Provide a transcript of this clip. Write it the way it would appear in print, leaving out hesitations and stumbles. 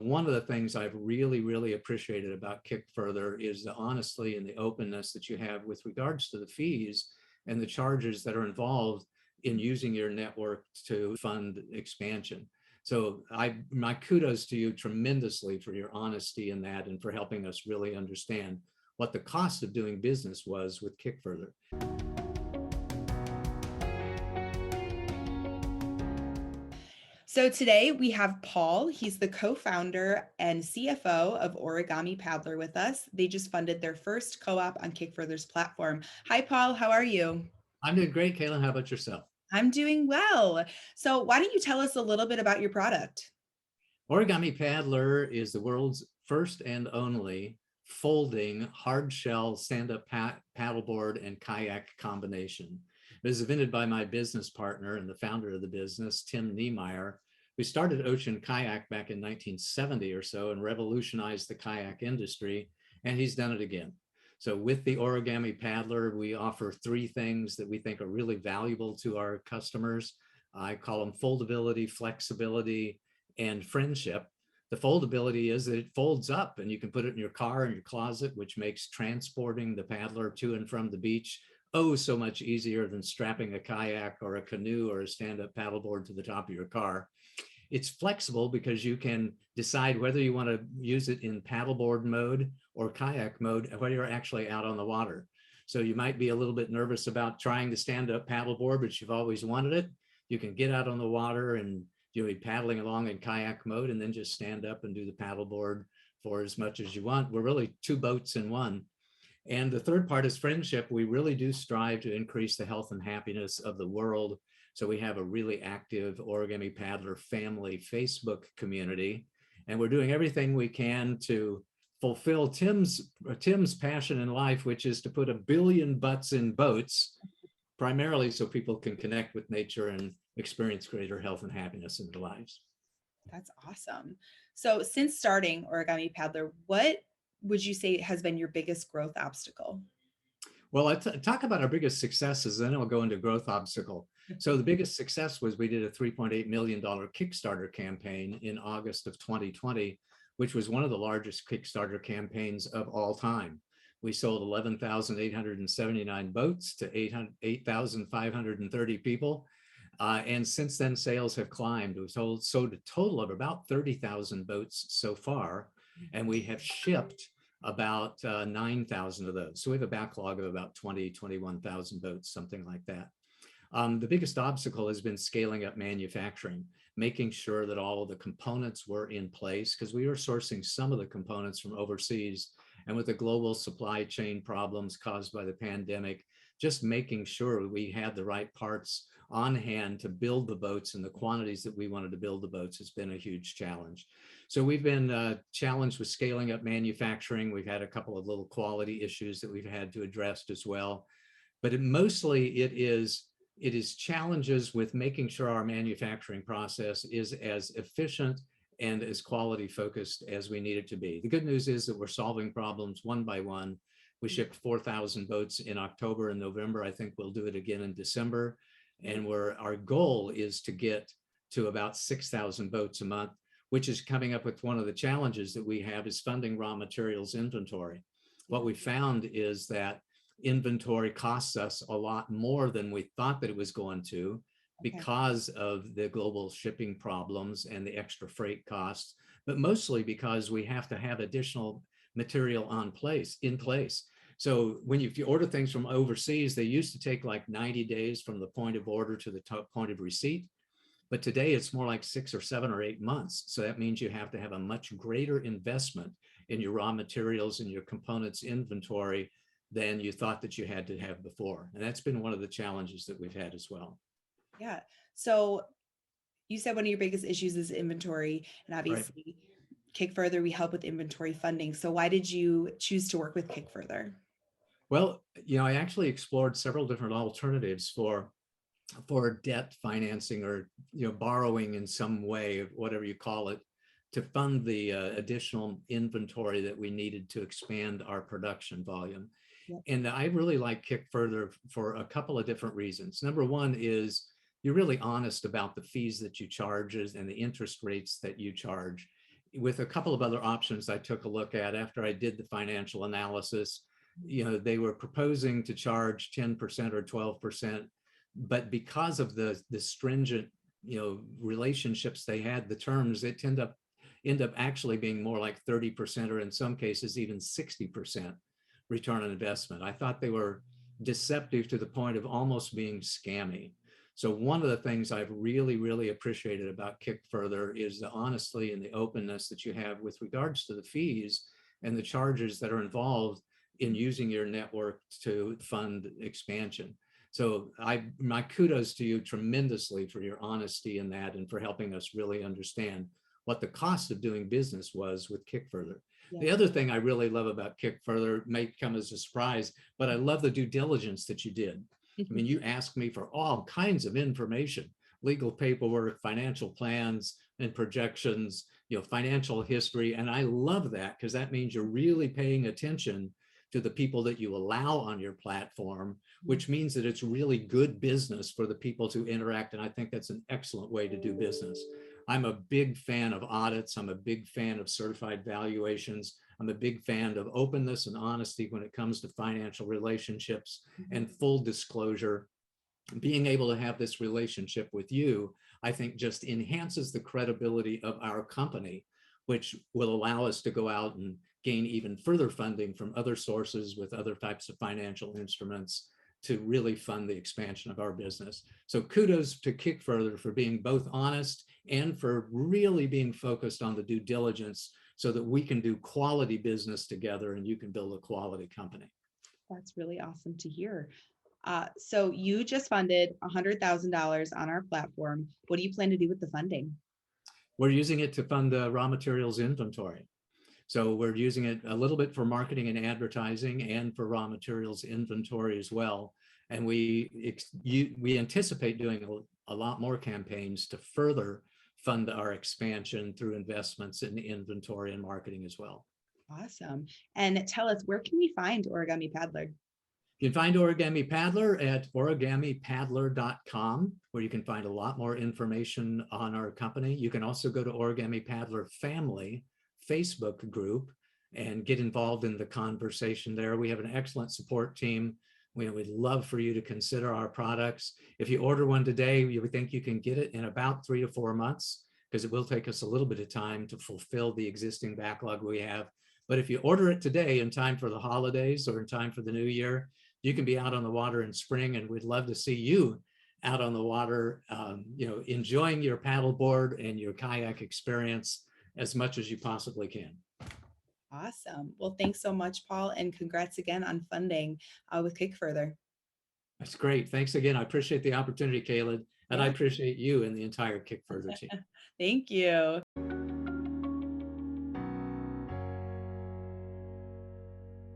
One of the things I've really appreciated about Kickfurther is the honesty and the openness that you have with regards to the fees and the charges that are involved in using your network to fund expansion. So my kudos to you tremendously for your honesty in that and for helping us really understand what the cost of doing business was with Kickfurther. So today we have Paul. He's the co-founder and CFO of Origami Paddler with us. They just funded their first co-op on Kickfurther's platform. Hi, Paul. How are you? I'm doing great, Kaylin. How about yourself? I'm doing well. So why don't you tell us a little bit about your product? Origami Paddler is the world's first and only folding hard shell stand-up paddleboard and kayak combination. It was invented by my business partner and the founder of the business, Tim Niemeyer. We started Ocean Kayak back in 1970 or so and revolutionized the kayak industry, and he's done it again. So with the Origami Paddler, we offer three things that we think are really valuable to our customers. I call them foldability, flexibility, and friendship. The foldability is that it folds up and you can put it in your car, in your closet, which makes transporting the paddler to and from the beach so much easier than strapping a kayak or a canoe or a stand-up paddleboard to the top of your car. It's flexible because you can decide whether you want to use it in paddleboard mode or kayak mode when you're actually out on the water. So you might be a little bit nervous about trying the stand-up paddleboard, but you've always wanted it. You can get out on the water and you'll be paddling along in kayak mode and then just stand up and do the paddleboard for as much as you want. We're really two boats in one. And the third part is friendship. We really do strive to increase the health and happiness of the world. So we have a really active Origami Paddler family Facebook community, and we're doing everything we can to fulfill Tim's passion in life, which is to put 1 billion butts in boats, primarily so people can connect with nature and experience greater health and happiness in their lives. That's awesome. So since starting Origami Paddler, what would you say has been your biggest growth obstacle? Well, I talk about our biggest successes, then I'll go into growth obstacle. So the biggest success was we did a $3.8 million Kickstarter campaign in August of 2020, which was one of the largest Kickstarter campaigns of all time. We sold 11,879 boats to 8,530 people. And since then, sales have climbed. We've sold a total of about 30,000 boats so far, and we have shipped about 9,000 of those. So we have a backlog of about 21,000 boats, something like that. The biggest obstacle has been scaling up manufacturing, making sure that all of the components were in place, because we were sourcing some of the components from overseas. And with the global supply chain problems caused by the pandemic, just making sure we had the right parts on hand to build the boats and the quantities that we wanted to build the boats has been a huge challenge. So we've been challenged with scaling up manufacturing. We've had a couple of little quality issues that we've had to address as well. But mostly it is challenges with making sure our manufacturing process is as efficient and as quality focused as we need it to be. The good news is that we're solving problems one by one. We shipped 4,000 boats in October and November. I think we'll do it again in December. And our goal is to get to about 6,000 boats a month, which is coming up with one of the challenges that we have is funding raw materials inventory. What we found is that inventory costs us a lot more than we thought that it was going to because of the global shipping problems and the extra freight costs, but mostly because we have to have additional material in place. So if you order things from overseas, they used to take like 90 days from the point of order to the point of receipt. But today it's more like 6 or 7 or 8 months. So that means you have to have a much greater investment in your raw materials and your components inventory than you thought that you had to have before. And that's been one of the challenges that we've had as well. Yeah. So you said one of your biggest issues is inventory, and obviously right. Kickfurther, we help with inventory funding. So why did you choose to work with Kickfurther? Well, I actually explored several different alternatives for debt financing or borrowing in some way, whatever you call it, to fund the additional inventory that we needed to expand our production volume. Yep. And I really like Kickfurther for a couple of different reasons. Number one is you're really honest about the fees that you charge and the interest rates that you charge. with a couple of other options I took a look at after I did the financial analysis, they were proposing to charge 10% or 12%, but because of the stringent, relationships they had, the terms, it end up actually being more like 30%, or in some cases even 60% return on investment. I thought they were deceptive to the point of almost being scammy. So one of the things I've really, really appreciated about Kickfurther is the honesty and the openness that you have with regards to the fees and the charges that are involved in using your network to fund expansion. So my kudos to you tremendously for your honesty in that and for helping us really understand what the cost of doing business was with Kickfurther. Yeah. The other thing I really love about Kickfurther may come as a surprise, but I love the due diligence that you did. I mean, you asked me for all kinds of information, legal paperwork, financial plans and projections, financial history. And I love that because that means you're really paying attention to the people that you allow on your platform, which means that it's really good business for the people to interact. And I think that's an excellent way to do business. I'm a big fan of audits. I'm a big fan of certified valuations. I'm a big fan of openness and honesty when it comes to financial relationships and full disclosure. Being able to have this relationship with you, I think, just enhances the credibility of our company, which will allow us to go out and gain even further funding from other sources with other types of financial instruments to really fund the expansion of our business. So kudos to Kickfurther for being both honest and for really being focused on the due diligence so that we can do quality business together and you can build a quality company. That's really awesome to hear. So you just funded $100,000 on our platform. What do you plan to do with the funding? We're using it to fund the raw materials inventory. So we're using it a little bit for marketing and advertising and for raw materials inventory as well. And we anticipate doing a lot more campaigns to further fund our expansion through investments in inventory and marketing as well. Awesome. And tell us, where can we find Origami Paddler? You can find Origami Paddler at origamipaddler.com, where you can find a lot more information on our company. You can also go to Origami Paddler Family Facebook group and get involved in the conversation there. We have an excellent support team. We'd love for you to consider our products. If you order one today, we think you can get it in about 3 to 4 months, because it will take us a little bit of time to fulfill the existing backlog we have. But if you order it today in time for the holidays or in time for the new year, you can be out on the water in spring, and we'd love to see you out on the water, enjoying your paddleboard and your kayak experience as much as you possibly can. Awesome. Well, thanks so much, Paul, and congrats again on funding with Kickfurther. That's great. Thanks again. I appreciate the opportunity, Caleb, and I appreciate you and the entire Kickfurther team. Thank you.